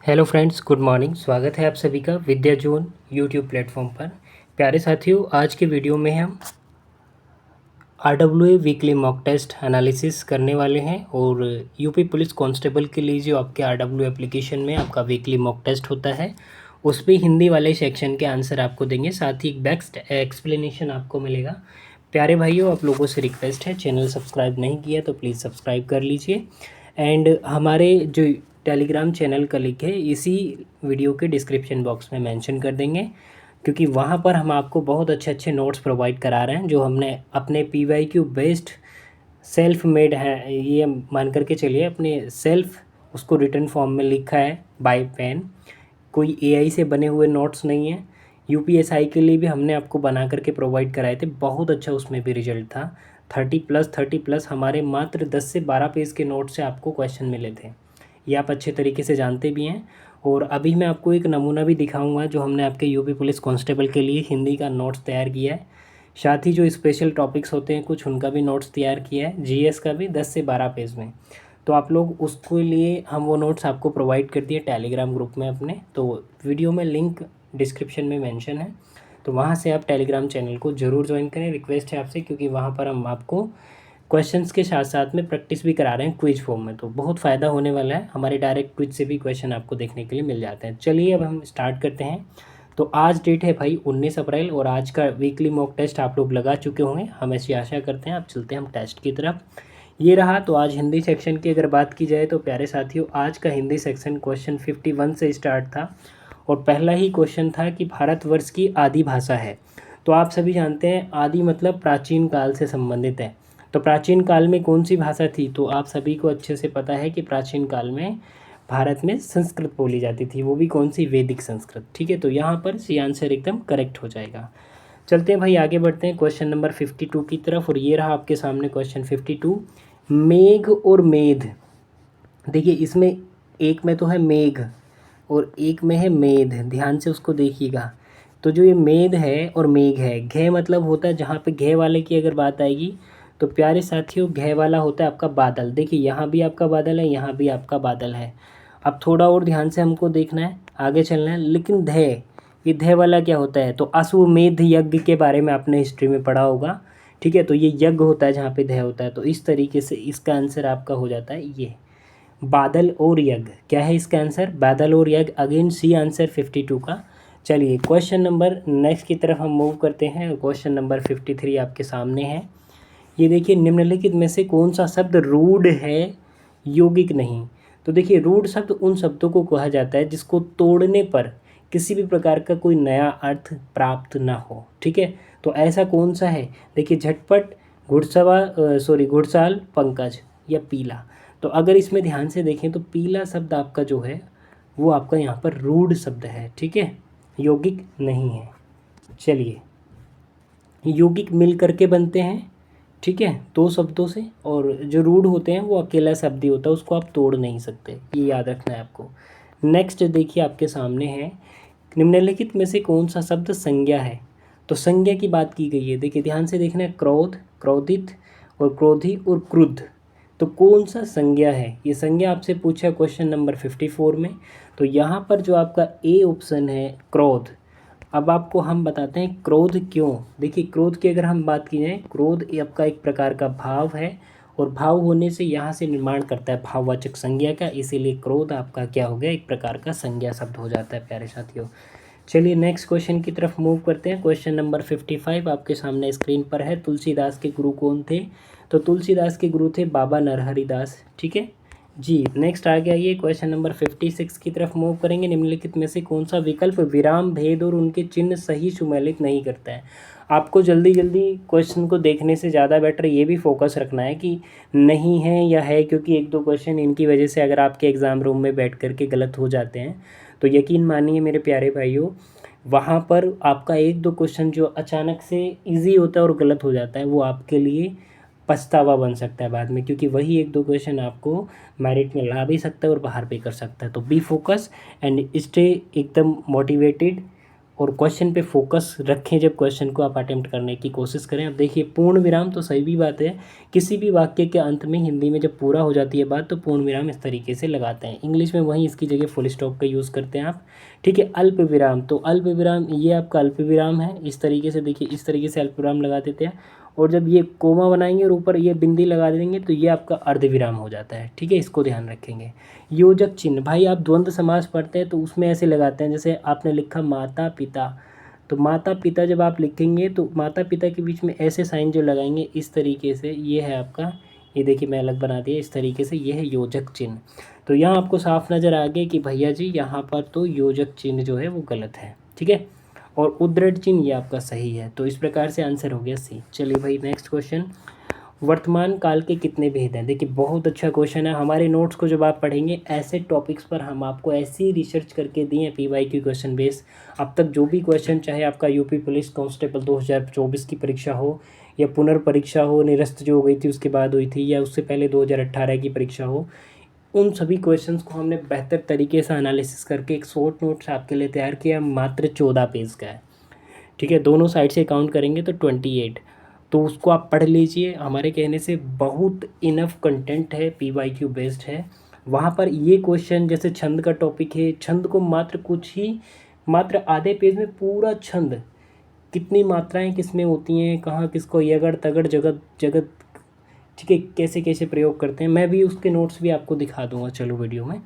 Hello friends, good morning. स्वागत है आप सभी का विद्या जोन यूट्यूब प्लेटफॉर्म पर। प्यारे साथियों, आज के वीडियो में हम RWA weekly mock test analysis करने वाले हैं और यूपी पुलिस कांस्टेबल के लिए जो आपके आरडब्ल्यू एप्लीकेशन में आपका वीकली मॉक टेस्ट होता है उस पर हिंदी वाले सेक्शन के आंसर आपको देंगे, साथ ही एक बेस्ट एक्सप्लेनेशन आपको मिलेगा। प्यारे भाइयों, आप लोगों से रिक्वेस्ट है, चैनल सब्सक्राइब नहीं किया तो प्लीज़ सब्सक्राइब कर लीजिए। एंड हमारे जो टेलीग्राम चैनल का लिंक है इसी वीडियो के डिस्क्रिप्शन बॉक्स में मेंशन कर देंगे, क्योंकि वहाँ पर हम आपको बहुत अच्छे अच्छे नोट्स प्रोवाइड करा रहे हैं जो हमने अपने PYQ बेस्ड सेल्फ मेड है, ये मान करके चलिए अपने सेल्फ उसको रिटर्न फॉर्म में लिखा है बाय पेन। कोई AI से बने हुए नोट्स नहीं है। UPSI के लिए भी हमने आपको बना करके प्रोवाइड कराए थे, बहुत अच्छा उसमें भी रिजल्ट था। 30+ हमारे मात्र 10 से 12 पेज के नोट से आपको क्वेश्चन मिले थे, ये आप अच्छे तरीके से जानते भी हैं। और अभी मैं आपको एक नमूना भी दिखाऊंगा जो हमने आपके यूपी पुलिस कांस्टेबल के लिए हिंदी का नोट्स तैयार किया है। साथ ही जो स्पेशल टॉपिक्स होते हैं कुछ उनका भी नोट्स तैयार किया है, GS का भी 10 से 12 पेज में। तो आप लोग उसके लिए हम वो नोट्स आपको प्रोवाइड कर दिए टेलीग्राम ग्रुप में अपने, तो वीडियो में लिंक डिस्क्रिप्शन में मेंशन है, तो वहाँ से आप टेलीग्राम चैनल को ज़रूर ज्वाइन करें। रिक्वेस्ट है आपसे, क्योंकि वहाँ पर हम आपको क्वेश्चंस के साथ साथ में प्रैक्टिस भी करा रहे हैं क्विज फॉर्म में, तो बहुत फ़ायदा होने वाला है। हमारे डायरेक्ट क्विज से भी क्वेश्चन आपको देखने के लिए मिल जाते हैं। चलिए अब हम स्टार्ट करते हैं। तो आज डेट है भाई 19 अप्रैल और आज का वीकली मॉक टेस्ट आप लोग लगा चुके होंगे, हम ऐसी आशा करते हैं। अब चलते हैं हम टेस्ट की तरफ। ये रहा। तो आज हिंदी सेक्शन की अगर बात की जाए तो प्यारे साथियों, आज का हिंदी सेक्शन क्वेश्चन 51 से स्टार्ट था और पहला ही क्वेश्चन था कि भारतवर्ष की आदि भाषा है। तो आप सभी जानते हैं आदि मतलब प्राचीन काल से संबंधित है। तो प्राचीन काल में कौन सी भाषा थी, तो आप सभी को अच्छे से पता है कि प्राचीन काल में भारत में संस्कृत बोली जाती थी, वो भी कौन सी, वैदिक संस्कृत। ठीक है, तो यहाँ पर सी आंसर एकदम करेक्ट हो जाएगा। चलते हैं भाई, आगे बढ़ते हैं क्वेश्चन नंबर 52 की तरफ। और ये रहा आपके सामने क्वेश्चन 52। मेघ और मेध। देखिए इसमें एक में तो है मेघ और एक में है मेध, ध्यान से उसको देखिएगा। तो जो ये मेध है और मेघ है, घे मतलब होता है, जहाँ पे घे वाले की अगर बात आएगी तो प्यारे साथियों घे वाला होता है आपका बादल। देखिए यहाँ भी आपका बादल है, यहाँ भी आपका बादल है। अब थोड़ा और ध्यान से हमको देखना है, आगे चलना है। लेकिन धे, ये धे वाला क्या होता है, तो अश्वमेध यज्ञ के बारे में आपने हिस्ट्री में पढ़ा होगा। ठीक है, तो ये यज्ञ होता है जहाँ पे धे होता है, तो इस तरीके से इसका आंसर आपका हो जाता है ये बादल और यज्ञ। क्या है इसका आंसर, बादल और यज्ञ। अगेन सी आंसर 52 का। चलिए क्वेश्चन नंबर नेक्स्ट की तरफ हम मूव करते हैं। क्वेश्चन नंबर 53 आपके सामने है। ये देखिए, निम्नलिखित में से कौन सा शब्द रूढ़ है, यौगिक नहीं। तो देखिए रूढ़ शब्द उन शब्दों को कहा जाता है जिसको तोड़ने पर किसी भी प्रकार का कोई नया अर्थ प्राप्त ना हो। ठीक है, तो ऐसा कौन सा है, देखिए झटपट, घुड़साल, पंकज या पीला। तो अगर इसमें ध्यान से देखें तो पीला शब्द आपका जो है वो आपका यहाँ पर रूढ़ शब्द है। ठीक है, यौगिक नहीं है। चलिए, यौगिक मिल करके बनते हैं, ठीक है, दो शब्दों से, और जो रूढ़ होते हैं वो अकेला शब्द ही होता है, उसको आप तोड़ नहीं सकते, ये याद रखना है आपको। नेक्स्ट देखिए आपके सामने है, निम्नलिखित में से कौन सा शब्द संज्ञा है। तो संज्ञा की बात की गई है, देखिए ध्यान से देखना है, क्रोध, क्रोधित और क्रोधी और क्रुद्ध। तो कौन सा संज्ञा है, ये संज्ञा आपसे पूछा क्वेश्चन नंबर 54 में। तो यहाँ पर जो आपका ए ऑप्शन है क्रोध। अब आपको हम बताते हैं क्रोध क्यों। देखिए क्रोध की अगर हम बात की जाए, क्रोध ये आपका एक प्रकार का भाव है और भाव होने से यहाँ से निर्माण करता है भाववाचक संज्ञा का, इसीलिए क्रोध आपका क्या हो गया, एक प्रकार का संज्ञा शब्द हो जाता है प्यारे साथियों। चलिए नेक्स्ट क्वेश्चन की तरफ मूव करते हैं। क्वेश्चन नंबर 55 आपके सामने स्क्रीन पर है। तुलसीदास के गुरु कौन थे, तो तुलसीदास के गुरु थे बाबा नरहरि दास। ठीक है जी, नेक्स्ट आ गया ये क्वेश्चन नंबर 56 की तरफ मूव करेंगे। निम्नलिखित में से कौन सा विकल्प विराम भेद और उनके चिन्ह सही सुमेलित नहीं करता है। आपको जल्दी जल्दी क्वेश्चन को देखने से ज़्यादा बेटर ये भी फोकस रखना है कि नहीं है या है, क्योंकि एक दो क्वेश्चन इनकी वजह से अगर आपके एग्ज़ाम रूम में बैठ करके गलत हो जाते हैं तो यकीन मानिए मेरे प्यारे भाइयों, वहाँ पर आपका एक दो क्वेश्चन जो अचानक से ईजी होता है और गलत हो जाता है वो आपके लिए पछतावा बन सकता है बाद में, क्योंकि वही एक दो क्वेश्चन आपको मेरिट में ला भी सकता है और बाहर भी कर सकता है। तो बी फोकस एंड स्टे एकदम मोटिवेटेड और क्वेश्चन पे फोकस रखें, जब क्वेश्चन को आप अटेम्प्ट करने की कोशिश करें। अब देखिए पूर्ण विराम तो सही भी बात है, किसी भी वाक्य के अंत में हिंदी में जब पूरा हो जाती है बात तो पूर्ण विराम इस तरीके से लगाते हैं। इंग्लिश में वहीं इसकी जगह फुल स्टॉप का यूज़ करते हैं आप, ठीक है। अल्प विराम, तो अल्प विराम ये आपका अल्प विराम है, इस तरीके से देखिए, इस तरीके से अल्प विराम लगा देते हैं। और जब ये कोमा बनाएंगे और ऊपर ये बिंदी लगा देंगे तो ये आपका अर्ध विराम हो जाता है, ठीक है, इसको ध्यान रखेंगे। योजक चिन्ह, भाई आप द्वंद्व समास पढ़ते हैं तो उसमें ऐसे लगाते हैं, जैसे आपने लिखा माता पिता, तो माता पिता जब आप लिखेंगे तो माता पिता के बीच में ऐसे साइन जो लगाएंगे इस तरीके से, ये है आपका, ये देखिए मैं अलग बना दिया इस तरीके से, ये है योजक चिन्ह। तो यहाँ आपको साफ नज़र आ गया कि भैया जी यहाँ पर तो योजक चिन्ह जो है वो गलत है, ठीक है। और उद्धृत चिन्ह ये आपका सही है। तो इस प्रकार से आंसर हो गया सी। चलिए भाई नेक्स्ट क्वेश्चन, वर्तमान काल के कितने भेद हैं। देखिए बहुत अच्छा क्वेश्चन है। हमारे नोट्स को जब आप पढ़ेंगे ऐसे टॉपिक्स पर हम आपको ऐसी रिसर्च करके दिए हैं PYQ क्वेश्चन बेस। अब तक जो भी क्वेश्चन, चाहे आपका यूपी पुलिस कांस्टेबल 2024 की परीक्षा हो या पुनर्परीक्षा हो, निरस्त जो हो गई थी उसके बाद हुई थी, या उससे पहले 2018 की परीक्षा हो, उन सभी क्वेश्चंस को हमने बेहतर तरीके से एनालिसिस करके एक शॉर्ट नोट्स आपके लिए तैयार किया, मात्र 14 पेज का है, ठीक है। दोनों साइड से काउंट करेंगे तो 28, तो उसको आप पढ़ लीजिए। हमारे कहने से बहुत इनफ कंटेंट है, PYQ बेस्ड है। वहाँ पर ये क्वेश्चन जैसे छंद का टॉपिक है, छंद को मात्र कुछ ही, मात्र आधे पेज में पूरा छंद, कितनी मात्राएं किसमें होती हैं, कहाँ किसको यगड़ तगड़ जगत जगत, ठीक है, कैसे कैसे प्रयोग करते हैं, मैं भी उसके नोट्स भी आपको दिखा दूंगा चलो वीडियो में।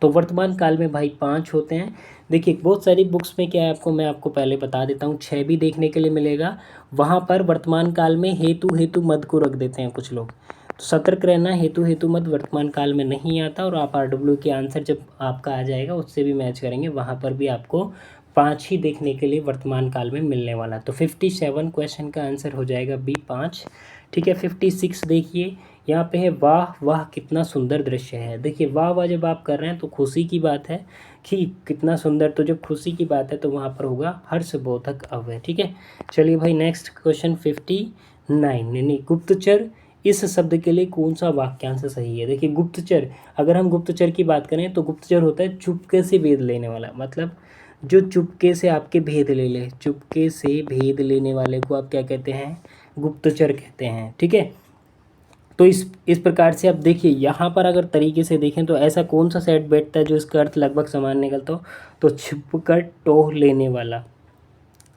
तो वर्तमान काल में भाई 5 होते हैं। देखिए बहुत सारी बुक्स में क्या है, आपको मैं आपको पहले बता देता हूँ, 6 भी देखने के लिए मिलेगा। वहाँ पर वर्तमान काल में हेतु हेतु मद को रख देते हैं कुछ लोग, तो सतर्क रहना, हेतु हेतु मद वर्तमान काल में नहीं आता। और आप RW के आंसर जब आपका आ जाएगा उससे भी मैच करेंगे, वहाँ पर भी आपको 5 ही देखने के लिए वर्तमान काल में मिलने वाला। तो 57 क्वेश्चन का आंसर हो जाएगा B 5, ठीक है। 56 देखिए, यहाँ पे है वाह वाह कितना सुंदर दृश्य है। देखिए वाह वाह जब आप कर रहे हैं तो खुशी की बात है कि कितना सुंदर, तो जब खुशी की बात है तो वहाँ पर होगा हर्षबोधक अव्यय, ठीक है। चलिए भाई नेक्स्ट क्वेश्चन 59, नहीं गुप्तचर, इस शब्द के लिए कौन सा वाक्यांश सही है। देखिए गुप्तचर, अगर हम गुप्तचर की बात करें तो गुप्तचर होता है चुपके से भेद लेने वाला, मतलब जो चुपके से आपके भेद ले ले, चुपके से भेद लेने वाले को आप क्या कहते हैं, गुप्तचर कहते हैं, ठीक है। तो इस प्रकार से आप देखिए यहाँ पर अगर तरीके से देखें तो ऐसा कौन सा सेट बैठता है जो इसका अर्थ लगभग समान निकलता हो, तो छिपकर टोह लेने वाला,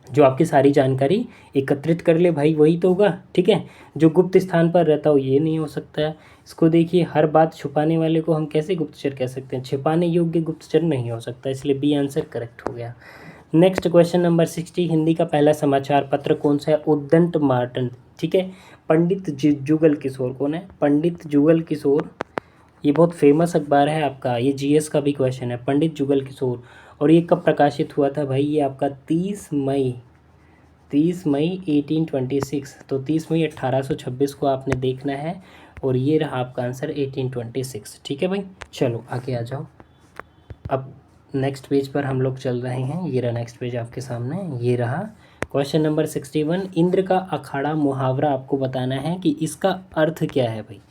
जो आपकी सारी जानकारी एकत्रित कर ले भाई वही तो होगा, ठीक है। जो गुप्त स्थान पर रहता हो ये नहीं हो सकता है। इसको देखिए, हर बात छुपाने वाले को हम कैसे गुप्तचर कह सकते हैं, छिपाने योग्य गुप्तचर नहीं हो सकता, इसलिए B आंसर करेक्ट हो गया। नेक्स्ट क्वेश्चन नंबर 60, हिंदी का पहला समाचार पत्र कौन सा है, उद्दंड मार्टन, ठीक है। पंडित जुगल किशोर कौन है, पंडित जुगल किशोर, ये बहुत फेमस अखबार है आपका, ये GS का भी क्वेश्चन है, पंडित जुगल किशोर। और ये कब प्रकाशित हुआ था भाई, ये आपका 30 मई 1826, तो 30 मई 1826 को आपने देखना है। और ये रहा आपका आंसर 1826, ठीक है भाई। चलो आगे आ जाओ, अब नेक्स्ट पेज पर हम लोग चल रहे हैं। ये रहा नेक्स्ट पेज आपके सामने, ये रहा क्वेश्चन नंबर 61, इंद्र का अखाड़ा मुहावरा आपको बताना है कि इसका अर्थ क्या है भाई।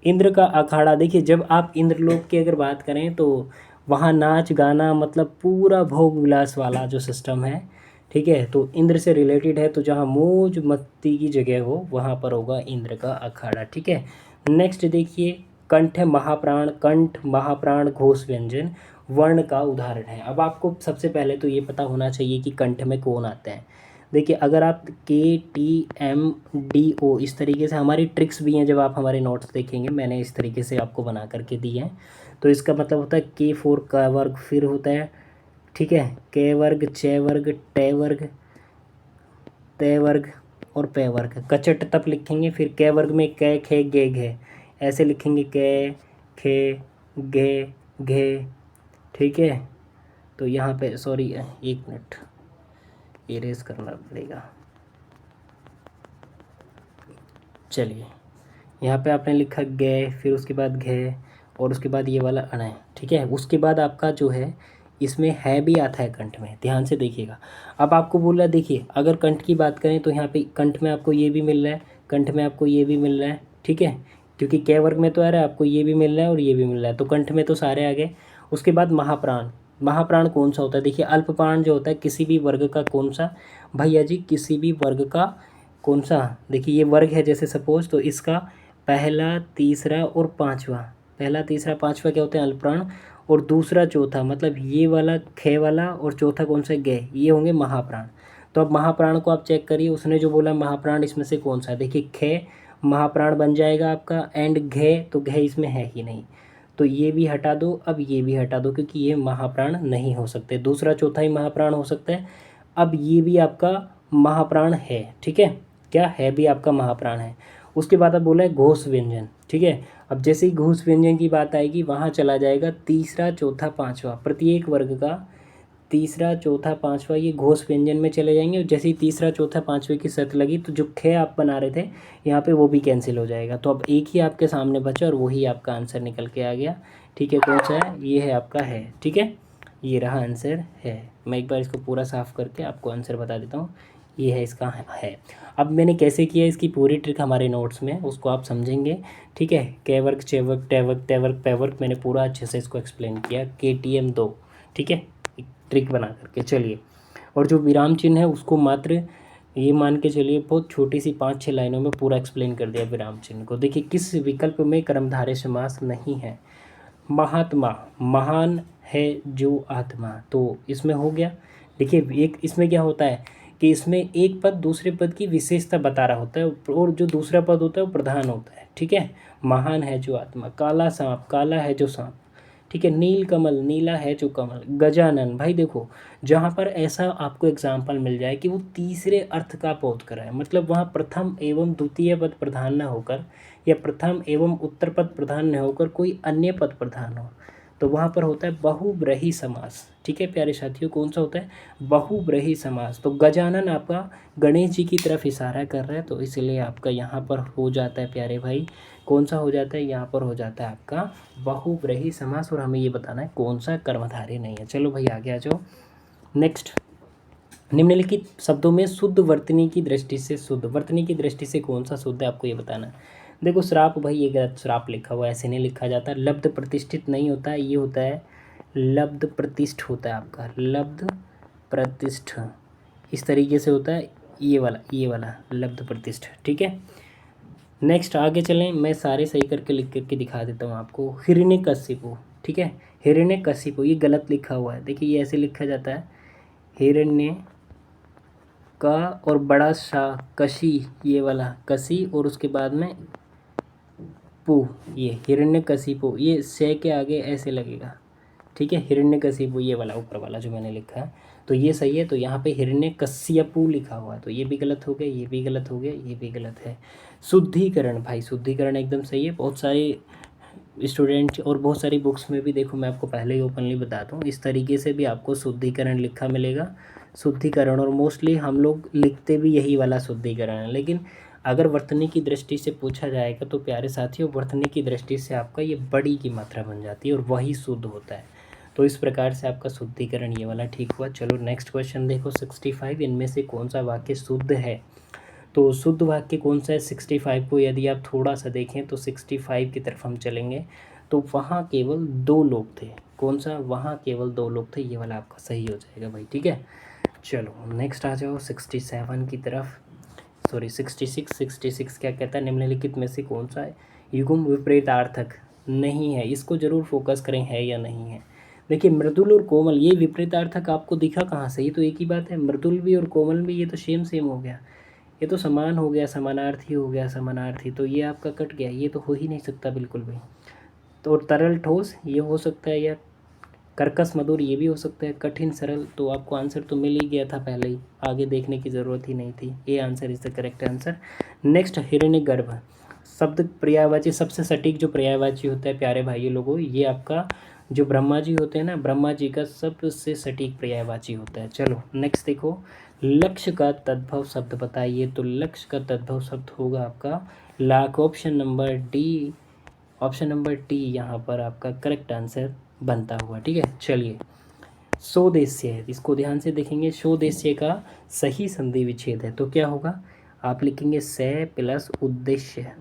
इंद्र का अखाड़ा, देखिए जब आप इंद्रलोक की अगर बात करें तो वहाँ नाच गाना, मतलब पूरा भोग विलास वाला जो सिस्टम है, ठीक है। तो इंद्र से रिलेटेड है, तो जहाँ मौज मस्ती की जगह हो वहाँ पर होगा इंद्र का अखाड़ा, ठीक है। नेक्स्ट देखिए, कंठ महाप्राण, कंठ महाप्राण घोष व्यंजन वर्ण का उदाहरण है। अब आपको सबसे पहले तो ये पता होना चाहिए कि कंठ में कौन आते हैं। देखिए अगर आप KTMDO इस तरीके से, हमारी ट्रिक्स भी हैं, जब आप हमारे नोट्स देखेंगे मैंने इस तरीके से आपको बना करके दिए हैं, तो इसका मतलब होता है K4 का वर्ग, फिर होता है, ठीक है, K वर्ग, च वर्ग, ट वर्ग, त वर्ग और प वर्ग। कचट तप लिखेंगे, फिर K वर्ग में क ख गे घे, ऐसे लिखेंगे क ख गे घे, ठीक है। तो यहाँ पे सॉरी 1 मिनट इरेज करना पड़ेगा। चलिए यहाँ पे आपने लिखा गे, फिर उसके बाद घे, और उसके बाद ये वाला अण, ठीक है। उसके बाद आपका जो है इसमें है भी आता है कंठ में, ध्यान से देखिएगा। अब आपको बोल रहा है, देखिए अगर कंठ की बात करें तो यहाँ पे कंठ में आपको ये भी मिल रहा है, कंठ में आपको ये भी मिल रहा है, ठीक है, क्योंकि क वर्ग में तो आ रहा है, आपको ये भी मिल रहा है और ये भी मिल रहा है, तो कंठ में तो सारे आ गए। उसके बाद महाप्राण, महाप्राण कौन सा होता है? देखिए अल्पप्राण जो होता है किसी भी वर्ग का कौन सा भैया जी, किसी भी वर्ग का कौन सा, देखिए ये वर्ग है जैसे सपोज, तो इसका पहला तीसरा और पांचवा, पहला तीसरा पांचवा क्या होते हैं? अल्पप्राण। और दूसरा चौथा मतलब ये वाला खे वाला, और चौथा कौन सा? गे, ये होंगे महाप्राण। तो अब महाप्राण को आप चेक करिए, उसने जो बोला महाप्राण इसमें से कौन सा है? देखिए खे महाप्राण बन जाएगा आपका, एंड घे, तो घे इसमें है ही नहीं, तो ये भी हटा दो, अब ये भी हटा दो, क्योंकि ये महाप्राण नहीं हो सकते। दूसरा चौथा ही महाप्राण हो सकता है। अब ये भी आपका महाप्राण है, ठीक है, क्या है? भी आपका महाप्राण है। उसके बाद अब बोला है घोष व्यंजन, ठीक है। अब जैसे ही घोष व्यंजन की बात आएगी वहाँ चला जाएगा तीसरा चौथा पाँचवा, प्रत्येक वर्ग का तीसरा चौथा पाँचवा ये घोष व्यंजन में चले जाएंगे। और जैसे ही तीसरा चौथा पाँचवे की शर्त लगी तो जो खे आप बना रहे थे यहाँ पे वो भी कैंसिल हो जाएगा। तो अब एक ही आपके सामने बचा और वही आपका आंसर निकल के आ गया, ठीक है। कौन सा है? ये है आपका है, ठीक है, ये रहा आंसर है। मैं एक बार इसको पूरा साफ़ करके आपको आंसर बता देता हूँ, ये है इसका है। अब मैंने कैसे किया इसकी पूरी ट्रिक हमारे नोट्स में, उसको आप समझेंगे, ठीक है। के वर्ग, चे वर्ग, टे वर्ग, ते वर्ग, पे वर्ग, मैंने पूरा अच्छे से इसको एक्सप्लेन किया, KTM 2, ठीक है, ट्रिक बना करके। चलिए, और जो विराम चिन्ह है उसको मात्र ये मान के चलिए बहुत छोटी सी 5-6 लाइनों में पूरा एक्सप्लेन कर दिया विराम चिन्ह को। देखिए किस विकल्प में कर्मधारय समास नहीं है? महात्मा, महान है जो आत्मा, तो इसमें हो गया। देखिए एक इसमें क्या होता है कि इसमें एक पद दूसरे पद की विशेषता बता रहा होता है, और जो दूसरा पद होता है वो प्रधान होता है, ठीक है। महान है जो आत्मा, काला सांप, काला है जो सांप, ठीक है। नील कमल, नीला है जो कमल। गजानन, भाई देखो जहाँ पर ऐसा आपको एग्जाम्पल मिल जाए कि वो तीसरे अर्थ का बोध कराए, मतलब वहाँ प्रथम एवं द्वितीय पद प्रधान न होकर, या प्रथम एवं उत्तर पद प्रधान न होकर कोई अन्य पद प्रधान हो, तो वहाँ पर होता है बहुब्रीहि समास, ठीक है प्यारे साथियों। कौन सा होता है? बहुब्रीहि समास। तो गजानन आपका गणेश जी की तरफ इशारा कर रहा है, तो इसलिए आपका यहाँ पर हो जाता है प्यारे भाई, कौन सा हो जाता है? यहाँ पर हो जाता है आपका बहुब्रीहि समास। और हमें ये बताना है कौन सा कर्मधारय नहीं है। चलो भाई आगे आ जाओ। नेक्स्ट, निम्नलिखित शब्दों में शुद्ध वर्तनी की दृष्टि से, शुद्ध वर्तनी की दृष्टि से कौन सा शुद्ध है, आपको ये बताना है। देखो श्राप, भाई ये गलत, श्राप लिखा हुआ है, ऐसे नहीं लिखा जाता। लब्ध प्रतिष्ठित नहीं होता है, ये होता है लब्ध प्रतिष्ठ होता है आपका, लब्ध प्रतिष्ठ इस तरीके से होता है, ये वाला लब्ध प्रतिष्ठ, ठीक है। नेक्स्ट आगे चलें, मैं सारे सही करके लिख करके दिखा देता हूँ आपको। हिरण्यकशिपु, ठीक है, हिरण्यकशिपु ये गलत लिखा हुआ है। देखिए ये ऐसे लिखा जाता है, हिरण्य का और बड़ा सा कशी, ये वाला कशी, और उसके बाद में पु, ये हिरण्यकशिपु, ये से के आगे ऐसे लगेगा, ठीक है। हिरण्यकशिपु ये वाला ऊपर वाला जो मैंने लिखा है, तो ये सही है। तो यहाँ पे हिरण्यकश्यपु लिखा हुआ है, तो ये भी गलत हो गया, ये भी गलत हो गया, ये भी गलत है। शुद्धिकरण, भाई शुद्धिकरण एकदम सही है। बहुत सारे स्टूडेंट और बहुत सारी बुक्स में भी देखो, मैं आपको पहले ही ओपनली बताता हूँ, इस तरीके से भी आपको शुद्धिकरण लिखा मिलेगा, शुद्धिकरण। और मोस्टली हम लोग लिखते भी यही वाला शुद्धिकरण है, लेकिन अगर वर्तनी की दृष्टि से पूछा जाएगा तो प्यारे साथियों वर्तनी की दृष्टि से आपका ये बड़ी की मात्रा बन जाती है और वही शुद्ध होता है। तो इस प्रकार से आपका शुद्धिकरण ये वाला ठीक हुआ। चलो नेक्स्ट क्वेश्चन देखो, 65 इनमें से कौन सा वाक्य शुद्ध है? तो शुद्ध वाक्य कौन सा है 65 को? यदि आप थोड़ा सा देखें तो 65 की तरफ हम चलेंगे तो वहाँ केवल 2 लोग थे। कौन सा? वहाँ केवल 2 लोग थे, ये वाला आपका सही हो जाएगा भाई, ठीक है। चलो नेक्स्ट आ जाओ 67 की तरफ, सॉरी 66 क्या कहता है? निम्नलिखित में से कौन सा युग्म विपरीतार्थक नहीं है? इसको जरूर फोकस करें, है या नहीं है। देखिए मृदुल और कोमल, ये विपरीतार्थक आपको दिखा कहाँ से? ये तो एक ही बात है, मृदुल भी और कोमल भी, ये तो सेम हो गया, ये तो समान हो गया, समानार्थी हो गया, समानार्थी, तो ये आपका कट गया, ये तो हो ही नहीं सकता बिल्कुल भी। तो तरल ठोस ये हो सकता है, या कर्कश मधुर ये भी हो सकता है, कठिन सरल, तो आपको आंसर तो मिल ही गया था पहले ही, आगे देखने की ज़रूरत ही नहीं थी। ये answer is the correct answer. Next, हिरण्यगर्भ शब्द पर्यायवाची, सबसे सटीक जो पर्यायवाची होता है प्यारे भाई लोगों, ये आपका जो ब्रह्मा जी होते हैं ना, ब्रह्मा जी का सबसे सटीक पर्यायवाची होता है। चलो नेक्स्ट देखो, लक्ष्य का तद्भव शब्द बताइए। तो लक्ष्य का तद्भव शब्द होगा आपका lakh, option number D, option number D यहाँ पर आपका करेक्ट आंसर बनता हुआ, ठीक है। चलिए, स्वदेश्य, इसको ध्यान से देखेंगे, स्वदेश्य का सही संधि विच्छेद है, तो क्या होगा? आप लिखेंगे से प्लस उद्देश्य,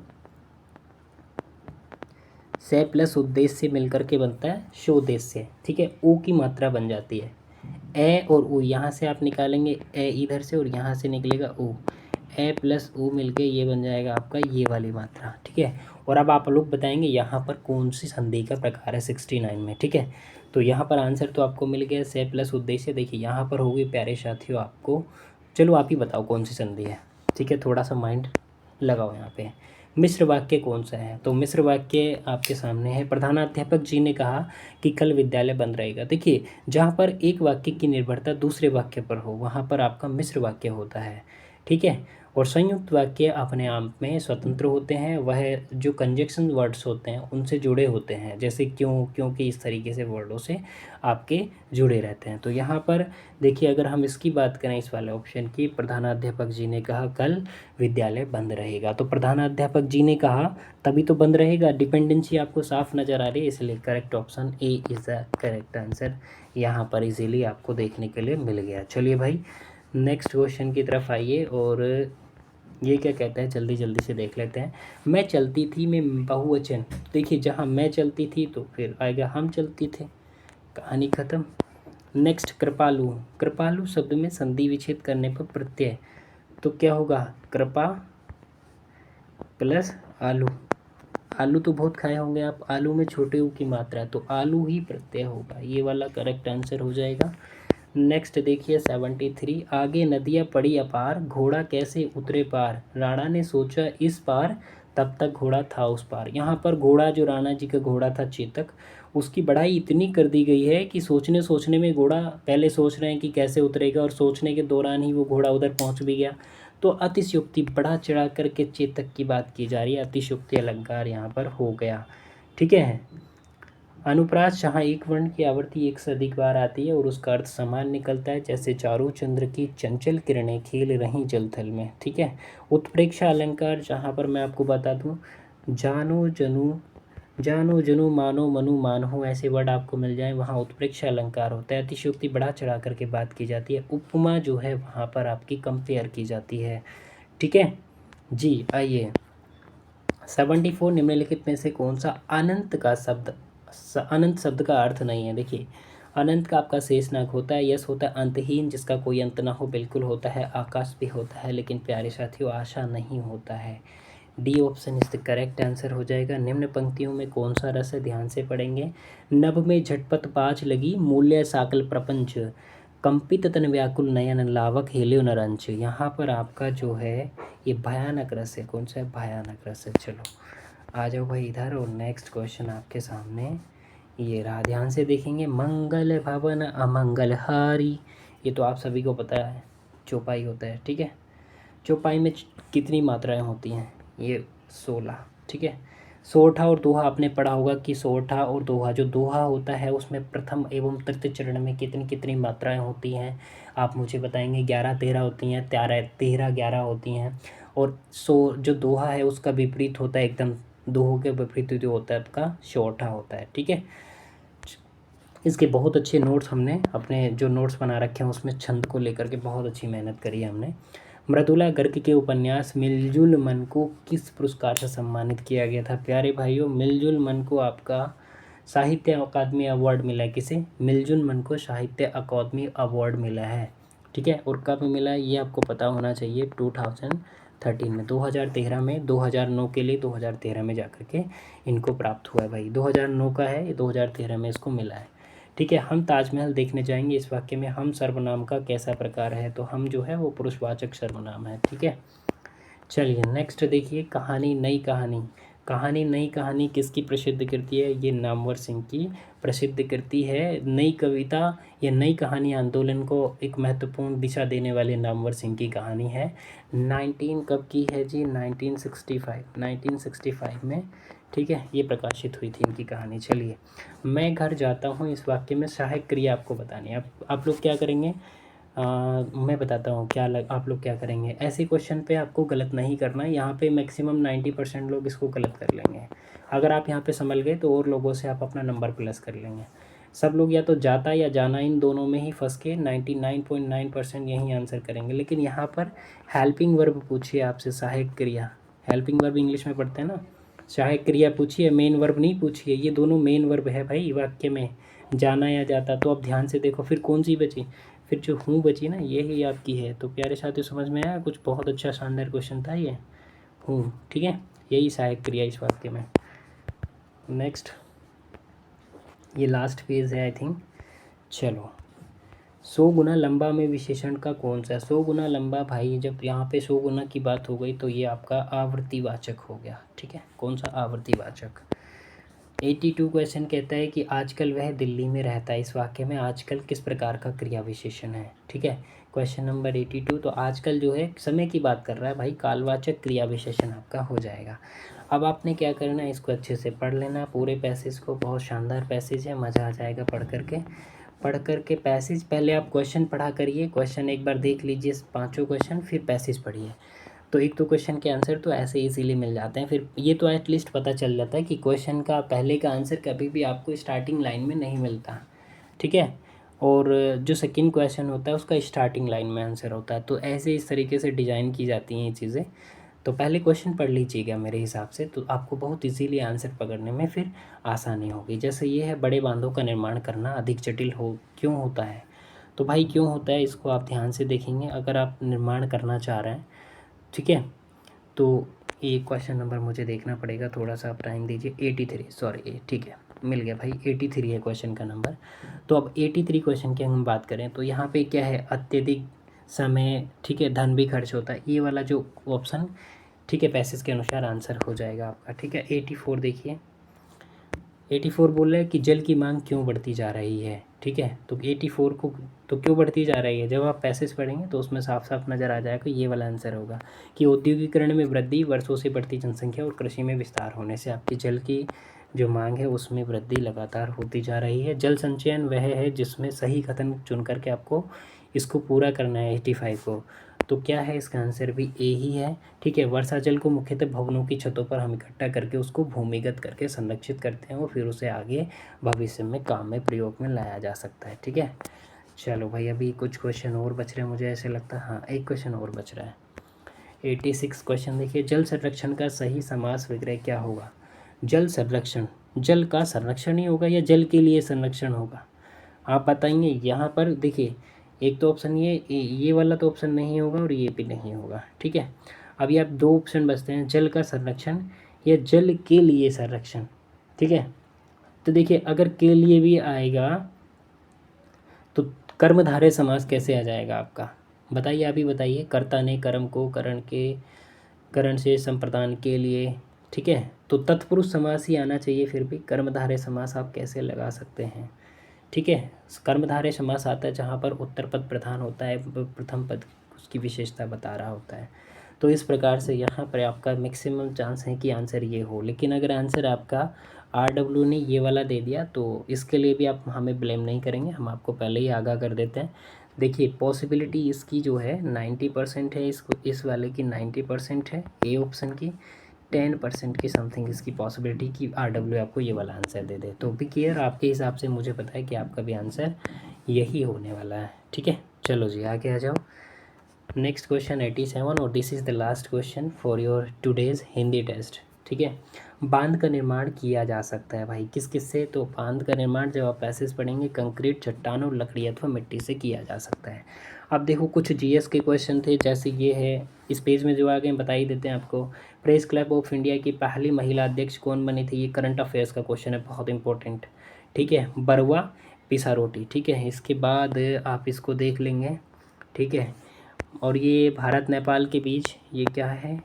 से प्लस उद्देश्य मिलकर के बनता है शोदेश्य, ठीक है। ऊ की मात्रा बन जाती है ए और ऊ, यहाँ से आप निकालेंगे ए इधर से और यहाँ से निकलेगा ऊ, ए प्लस ऊ मिलके ये बन जाएगा आपका ये वाली मात्रा, ठीक है। और अब आप लोग बताएंगे यहाँ पर कौन सी संधि का प्रकार है 69 में, ठीक है। तो यहाँ पर आंसर तो आपको मिल गया से प्लस उद्देश्य। देखिए यहाँ पर होगी प्यारे साथियों आपको, चलो आप ही बताओ कौन सी संधि है, ठीक है। थोड़ा सा माइंड लगाओ यहाँ पे। मिश्र वाक्य कौन सा है, तो मिश्र वाक्य आपके सामने है। प्रधानाध्यापक जी ने कहा कि कल विद्यालय बंद रहेगा। देखिए जहाँ पर एक वाक्य की निर्भरता दूसरे वाक्य पर हो वहाँ पर आपका मिश्र वाक्य होता है, ठीक है। और संयुक्त वाक्य अपने आप में स्वतंत्र होते हैं, वह जो कंजक्शन वर्ड्स होते हैं उनसे जुड़े होते हैं, जैसे क्यों, क्योंकि, इस तरीके से वर्डों से आपके जुड़े रहते हैं। तो यहाँ पर देखिए अगर हम इसकी बात करें इस वाले ऑप्शन की, प्रधानाध्यापक जी ने कहा कल विद्यालय बंद रहेगा, तो प्रधानाध्यापक जी ने कहा तभी तो बंद रहेगा, डिपेंडेंसी आपको साफ नज़र आ रही है, इसलिए correct option A is the correct answer यहाँ पर इजीली आपको देखने के लिए मिल गया। चलिए भाई नेक्स्ट क्वेश्चन की तरफ आइए, और ये क्या कहता है जल्दी जल्दी से देख लेते हैं। मैं चलती थी में बहुवचन, देखिए जहाँ मैं चलती थी तो फिर आएगा हम चलती थे, कहानी ख़त्म। नेक्स्ट कृपालु, कृपालु शब्द में संधि विच्छेद करने पर प्रत्यय, तो क्या होगा कृपा प्लस आलू, आलू तो बहुत खाए होंगे आप, आलू में छोटे ऊ की मात्रा है तो आलू ही प्रत्यय होगा, ये वाला करेक्ट आंसर हो जाएगा। नेक्स्ट देखिए 73, आगे नदियाँ पड़ी अपार, घोड़ा कैसे उतरे पार, राणा ने सोचा इस पार, तब तक घोड़ा था उस पार। यहाँ पर घोड़ा जो राणा जी का घोड़ा था चेतक, उसकी बढ़ाई इतनी कर दी गई है कि सोचने सोचने में घोड़ा पहले सोच रहे हैं कि कैसे उतरेगा, और सोचने के दौरान ही वो घोड़ा उधर पहुँच भी गया। तो अतिशयोक्ति बढ़ा चढ़ा करके चेतक की बात की जा रही है, अतिशयोक्ति अलंकार यहाँ पर हो गया, ठीक है। अनुप्रास जहाँ एक वर्ण की आवृत्ति एक से अधिक बार आती है और उसका अर्थ समान निकलता है, जैसे चारों चंद्र की चंचल किरणें खेल रही जलथल में, ठीक है। उत्प्रेक्षा अलंकार जहाँ पर मैं आपको बता दूँ, जानो जनु मानो मनु मानो ऐसे वर्ड आपको मिल जाए, वहाँ उत्प्रेक्षा अलंकार होता है। अतिशयोक्ति बढ़ा चढ़ा करके बात की जाती है। उपमा जो है वहाँ पर आपकी कंपेयर की जाती है, ठीक है जी। आइए 74, निम्नलिखित में से कौन सा अनंत का शब्द, अनंत शब्द का अर्थ नहीं है। देखिए अनंत का आपका शेषनाग होता है, यश होता है अंतहीन जिसका कोई अंत ना हो, बिल्कुल होता है, आकाश भी होता है, लेकिन प्यारे साथियों आशा नहीं होता है। D option is the correct answer हो जाएगा। निम्न पंक्तियों में कौन सा रस है, ध्यान से पढ़ेंगे। नभ में झटपट बाज लगी, मूल्य साकल प्रपंच, कंपित तन व्याकुल नयन, लावक हेल्यो नरंच। यहाँ पर आपका जो है ये भयानक रस है, कौन सा है, भयानक रस है। चलो आ जाओ भाई इधर, और नेक्स्ट क्वेश्चन आपके सामने ये रहा, ध्यान से देखेंगे। मंगल भवन अमंगल हारी, ये तो आप सभी को पता है, चौपाई होता है, ठीक है। चौपाई में कितनी मात्राएं होती हैं, ये 16, ठीक है। सोरठा और दोहा आपने पढ़ा होगा कि सोरठा और दोहा, जो दोहा होता है उसमें प्रथम एवं तृतीय चरण में कितनी कितनी मात्राएं होती हैं, आप मुझे बताएंगे। 11 13 होती हैं, 13 11 होती हैं। और जो दोहा है उसका विपरीत होता है, एकदम दोहों के विपरीत जो होता है आपका सोरठा होता है, ठीक है। इसके बहुत अच्छे नोट्स हमने अपने जो नोट्स बना रखे हैं उसमें छंद को लेकर के बहुत अच्छी मेहनत करी है हमने। मृदुला गर्ग के उपन्यास मिलजुल मन को किस पुरस्कार से सम्मानित किया गया था। प्यारे भाइयों मिलजुल मन को आपका साहित्य अकादमी अवार्ड मिला है, किसे, मिलजुल मन को साहित्य अकादमी अवार्ड मिला है, ठीक है। और कब मिला है ये आपको पता होना चाहिए, 2013 में, 2013 में, 2009 के लिए 2013 में जाकर के इनको प्राप्त हुआ है भाई, 2009 का है, 2013 में इसको मिला है, ठीक है। हम ताजमहल देखने जाएंगे, इस वाक्य में हम सर्वनाम का कैसा प्रकार है, तो हम जो है वो पुरुषवाचक सर्वनाम है, ठीक है। चलिए नेक्स्ट देखिए, कहानी नई कहानी, कहानी नई कहानी किसकी प्रसिद्ध कृति है, ये नामवर सिंह की प्रसिद्ध कृति है। नई कविता या नई कहानी आंदोलन को एक महत्वपूर्ण दिशा देने वाले नामवर सिंह की कहानी है। 19 कब की है जी, 1965 में, ठीक है, ये प्रकाशित हुई थी इनकी कहानी। चलिए मैं घर जाता हूँ, इस वाक्य में सहायक क्रिया आपको बतानी है। आप लोग क्या करेंगे, मैं बताता हूँ क्या आप लोग क्या करेंगे। ऐसे क्वेश्चन पे आपको गलत नहीं करना है, यहाँ पे मैक्सिमम 90% लोग इसको गलत कर लेंगे। अगर आप यहाँ पे संभल गए तो और लोगों से आप अपना नंबर प्लस कर लेंगे। सब लोग या तो जाता या जाना इन दोनों में ही फंस के 99.9% यही आंसर करेंगे। लेकिन यहाँ पर हेल्पिंग वर्ब पूछिए आपसे, सहायक क्रिया, हेल्पिंग वर्ब इंग्लिश में पढ़ते हैं ना, चाहे क्रिया पूछिए, मेन वर्ब नहीं पूछिए, ये दोनों मेन वर्ब है भाई वाक्य में, जाना या जाता। तो अब ध्यान से देखो, फिर कौन सी बची, फिर जो हूँ बची ना, ये ही आपकी है। तो प्यारे साथियों समझ में आया, कुछ बहुत अच्छा शानदार क्वेश्चन था ये, हूँ, ठीक है, यही सहायक क्रिया इस वाक्य में। नेक्स्ट, ये लास्ट पेज है आई थिंक। चलो, 100 गुना लंबा में विशेषण का कौन सा, 100 गुना लंबा भाई, जब यहाँ पे 100 गुना की बात हो गई तो ये आपका आवर्तीवाचक हो गया, ठीक है। कौन सा आवर्तीवाचक। 82 क्वेश्चन कहता है कि आजकल वह दिल्ली में रहता है। इस वाक्य में आजकल किस प्रकार का क्रिया विशेषण है, ठीक है। क्वेश्चन नंबर 82, तो आजकल जो है समय की बात कर रहा है भाई, कालवाचक क्रिया विशेषण आपका हो जाएगा। अब आपने क्या करना है, इसको अच्छे से पढ़ लेना पूरे पैसेज को, बहुत शानदार पैसेज है, मज़ा आ जाएगा पढ़ करके पैसेज। पहले आप क्वेश्चन पढ़ा करिए, क्वेश्चन एक बार देख लीजिए 5 क्वेश्चन, फिर पैसेज पढ़िए। तो एक तो क्वेश्चन के आंसर तो ऐसे इजीली मिल जाते हैं। फिर ये तो एटलीस्ट पता चल जाता है कि क्वेश्चन का पहले का आंसर कभी भी आपको स्टार्टिंग लाइन में नहीं मिलता, ठीक है। और जो सेकंड क्वेश्चन होता है उसका स्टार्टिंग लाइन में आंसर होता है। तो ऐसे इस तरीके से डिज़ाइन की जाती हैं ये चीज़ें। तो पहले क्वेश्चन पढ़ लीजिएगा मेरे हिसाब से, तो आपको बहुत इजीली आंसर पकड़ने में फिर आसानी होगी। जैसे ये है, बड़े बांधों का निर्माण करना अधिक जटिल हो क्यों होता है। तो भाई क्यों होता है, इसको आप ध्यान से देखेंगे अगर आप निर्माण करना चाह रहे हैं, ठीक है। तो ये क्वेश्चन नंबर मुझे देखना पड़ेगा, थोड़ा सा आप टाइम दीजिए। 83, सॉरी, ठीक है, मिल गया भाई, 83 है क्वेश्चन का नंबर। तो अब 83 क्वेश्चन की हम बात करें तो यहाँ पे क्या है, अत्यधिक समय, ठीक है, धन भी खर्च होता है, ये वाला जो ऑप्शन, ठीक है, पैसेज के अनुसार आंसर हो जाएगा आपका, ठीक है। 84 देखिए, 84 बोल रहा है कि जल की मांग क्यों बढ़ती जा रही है, ठीक है। तो 84 को, तो क्यों बढ़ती जा रही है, जब आप पैसेज पढ़ेंगे तो उसमें साफ साफ नज़र आ जाएगा, ये वाला आंसर होगा कि औद्योगिकरण में वृद्धि, वर्षों से बढ़ती जनसंख्या और कृषि में विस्तार होने से आपकी जल की जो मांग है उसमें वृद्धि लगातार होती जा रही है। जल संचयन वह है जिसमें सही कथन चुन करके आपको इसको पूरा करना है 85 को। तो क्या है, इसका आंसर भी ए ही है, ठीक है। वर्षा जल को मुख्यतः भवनों की छतों पर हम इकट्ठा करके उसको भूमिगत करके संरक्षित करते हैं और फिर उसे आगे भविष्य में काम में प्रयोग में लाया जा सकता है, ठीक है। चलो भाई, अभी कुछ क्वेश्चन और बच रहे हैं मुझे ऐसे लगता है, हाँ एक क्वेश्चन और बच रहा है। 86 क्वेश्चन देखिए, जल संरक्षण का सही समास विग्रह क्या होगा। जल संरक्षण, जल का संरक्षण ही होगा या जल के लिए संरक्षण होगा, आप बताएंगे। यहाँ पर देखिए, एक तो ऑप्शन ये वाला तो ऑप्शन नहीं होगा और ये भी नहीं होगा, ठीक है। अभी आप दो ऑप्शन बचते हैं, जल का संरक्षण या जल के लिए संरक्षण, ठीक है। तो देखिए, अगर के लिए भी आएगा तो कर्मधारय समास कैसे आ जाएगा आपका, बताइए, आप ही बताइए। कर्ता ने कर्म को करण से संप्रदान के लिए, ठीक है। तो तत्पुरुष समास ही आना चाहिए, फिर भी कर्मधारय समास आप कैसे लगा सकते हैं, ठीक है। कर्मधारय समास आता है जहाँ पर उत्तर पद प्रधान होता है, प्रथम पद उसकी विशेषता बता रहा होता है। तो इस प्रकार से यहाँ पर आपका मैक्सिमम चांस है कि आंसर ये हो। लेकिन अगर आंसर आपका RW ने ये वाला दे दिया तो इसके लिए भी आप हमें ब्लेम नहीं करेंगे, हम आपको पहले ही आगाह कर देते हैं। देखिए, पॉसिबिलिटी इसकी जो है 90% है, इसको इस वाले की 90% है, ए ऑप्शन की 10% की समथिंग इसकी पॉसिबिलिटी कि RW आपको ये वाला आंसर दे दे। तो भी क्लियर, आपके हिसाब से मुझे पता है कि आपका भी आंसर यही होने वाला है, ठीक है। चलो जी, आगे आ जाओ। नेक्स्ट क्वेश्चन 87, और this is the last question for your today's Hindi test, ठीक है। बांध का निर्माण किया जा सकता है भाई किस किस से, तो बांध का निर्माण जब आप पैसेज पढ़ेंगे कंक्रीट, चट्टान और लकड़ी अथवा मिट्टी से किया जा सकता है। अब देखो, कुछ GS के क्वेश्चन थे, जैसे ये है, इस पेज में जो आ गए बता ही देते हैं आपको। प्रेस क्लब ऑफ इंडिया की पहली महिला अध्यक्ष कौन बनी थी, ये करंट अफेयर्स का क्वेश्चन है, बहुत इंपॉर्टेंट, ठीक है। बरुआ पिसारोटी, ठीक है। इसके बाद आप इसको देख लेंगे, ठीक है। और ये भारत नेपाल के बीच, ये क्या है,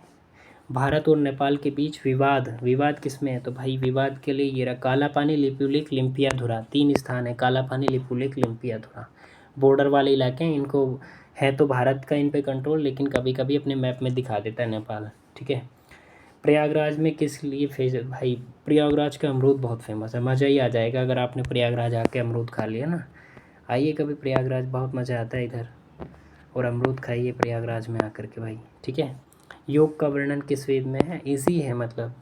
भारत और नेपाल के बीच विवाद, विवाद किस में है, तो भाई विवाद के लिए ये रहा, काला पानी, लिपुलेख, लिम्पियाधुरा, 3 स्थान है, काला पानी, लिपुलेख, लिम्पियाधुरा। बॉर्डर वाले इलाके हैं, इनको है तो भारत का इन पे कंट्रोल, लेकिन कभी कभी अपने मैप में दिखा देता है नेपाल, ठीक है। प्रयागराज में किस लिए फेज, भाई प्रयागराज का अमरूद बहुत फेमस है, मज़ा ही आ जाएगा अगर आपने प्रयागराज आके अमरूद खा लिया ना। आइए कभी प्रयागराज, बहुत मज़ा आता है इधर, और अमरूद खाइए प्रयागराज में आकर के भाई, ठीक है। योग का वर्णन किस वेद में है, इजी है मतलब।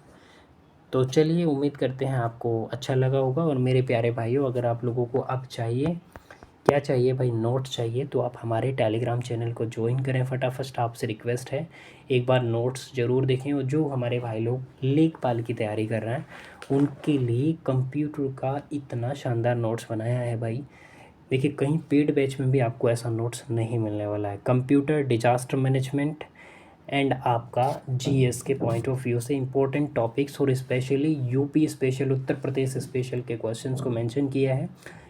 तो चलिए, उम्मीद करते हैं आपको अच्छा लगा होगा। और मेरे प्यारे भाइयों, अगर आप लोगों को अब चाहिए क्या चाहिए भाई, नोट्स चाहिए तो आप हमारे टेलीग्राम चैनल को ज्वाइन करें फटाफट। आपसे रिक्वेस्ट है एक बार नोट्स ज़रूर देखें। और जो हमारे भाई लोग लेखपाल की तैयारी कर रहे हैं उनके लिए कंप्यूटर का इतना शानदार नोट्स बनाया है भाई। देखिए कहीं पेड बैच में भी आपको ऐसा नोट्स नहीं मिलने वाला है। कंप्यूटर, डिजास्टर मैनेजमेंट एंड आपका जीएस के पॉइंट ऑफ व्यू से इम्पोर्टेंट टॉपिक्स और specially UP special, Uttar Pradesh special के क्वेश्चंस को मेंशन किया है।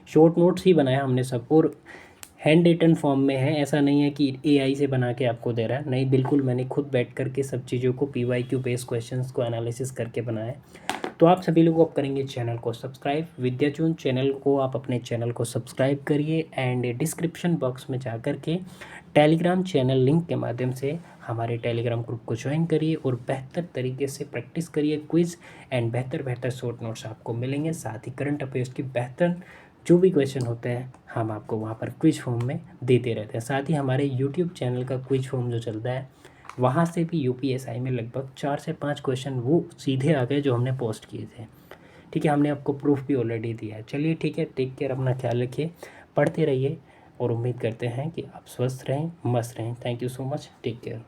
शॉर्ट नोट्स ही बनाया हमने सब, और हैंड रिटन फॉर्म में है। ऐसा नहीं है कि एआई से बना के आपको दे रहा है, नहीं, बिल्कुल मैंने खुद बैठ करके सब चीज़ों को पीवाईक्यू बेस्ड क्वेश्चंस को एनालिसिस करके बनाया है। तो आप सभी लोग अब करेंगे चैनल को सब्सक्राइब, विद्याचून चैनल को आप अपने चैनल को सब्सक्राइब करिए एंड डिस्क्रिप्शन बॉक्स में जा कर के टेलीग्राम चैनल लिंक के माध्यम से हमारे टेलीग्राम ग्रुप को ज्वाइन करिए और बेहतर तरीके से प्रैक्टिस करिए। क्विज़ एंड बेहतर शॉर्ट नोट्स आपको मिलेंगे। साथ ही करंट अफेयर्स की बेहतर जो भी क्वेश्चन होते हैं हम आपको वहाँ पर क्विज फॉर्म में देते रहते हैं। साथ ही हमारे यूट्यूब चैनल का क्विज फॉर्म जो चलता है वहाँ से भी यूपीएसआई में लगभग 4 से 5 क्वेश्चन वो सीधे आ गए जो हमने पोस्ट किए थे। ठीक है, हमने आपको प्रूफ भी ऑलरेडी दिया है। चलिए ठीक है, टेक केयर, अपना ख्याल रखिए, पढ़ते रहिए और उम्मीद करते हैं कि आप स्वस्थ रहें, मस्त रहें। Thank you so much, take care.